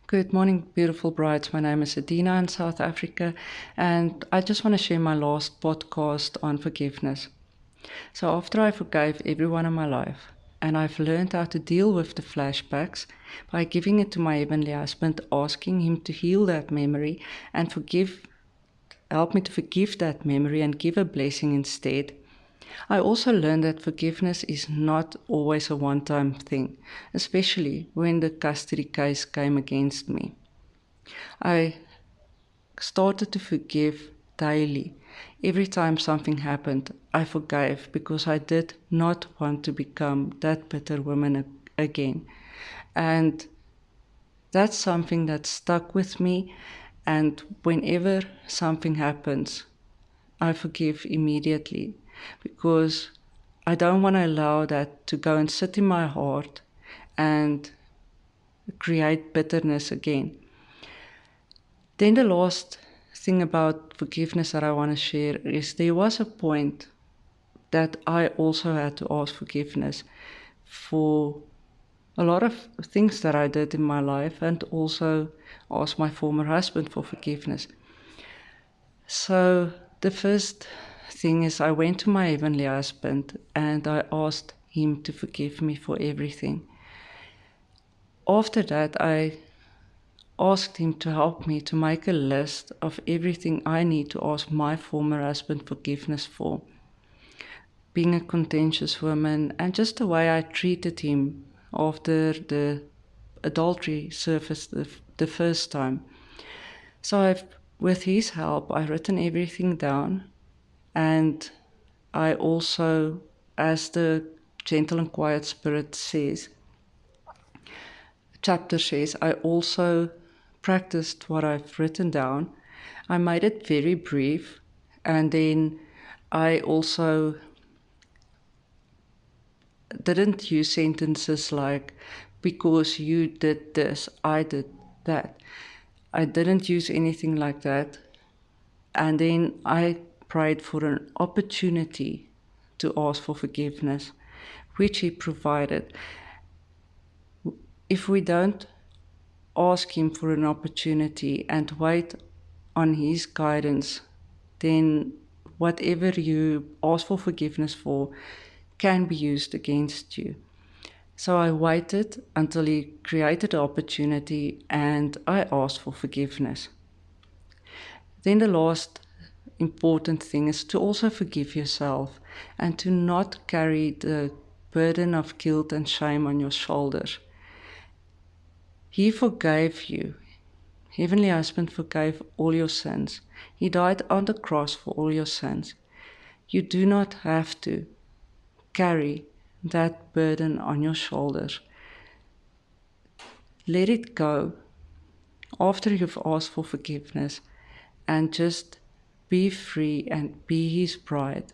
Good morning, beautiful brides. My name is Adina in South Africa, and I just want to share my last podcast on forgiveness. So, after I forgave everyone in my life, and I've learned how to deal with the flashbacks by giving it to my heavenly husband, asking him to heal that memory and help me to forgive that memory and give a blessing instead. I also learned that forgiveness is not always a one time thing, especially when the custody case came against me. I started to forgive daily. Every time something happened, I forgave because I did not want to become that bitter woman again. And that's something that stuck with me. And whenever something happens, I forgive immediately because I don't want to allow that to go and sit in my heart and create bitterness again. Then the last thing about forgiveness that I want to share is there was a point that I also had to ask forgiveness for a lot of things that I did in my life and also ask my former husband for forgiveness. So the first thing is I went to my heavenly husband and I asked him to forgive me for everything. After that, I asked him to help me to make a list of everything I need to ask my former husband forgiveness for. Being a contentious woman and just the way I treated him after the adultery surfaced the first time. So with his help, I've written everything down, and I also, as the Gentle and Quiet Spirit chapter says, I also practiced what I've written down. I made it very brief, and then I also didn't use sentences like, because you did this, I did that. I didn't use anything like that. And then I prayed for an opportunity to ask for forgiveness, which he provided. If we don't ask him for an opportunity and wait on his guidance, then whatever you ask for forgiveness for can be used against you. So I waited until he created an opportunity and I asked for forgiveness. Then the last important thing is to also forgive yourself and to not carry the burden of guilt and shame on your shoulders. He forgave you. Heavenly Husband forgave all your sins. He died on the cross for all your sins. You do not have to carry that burden on your shoulders. Let it go after you've asked for forgiveness and just be free and be His bride.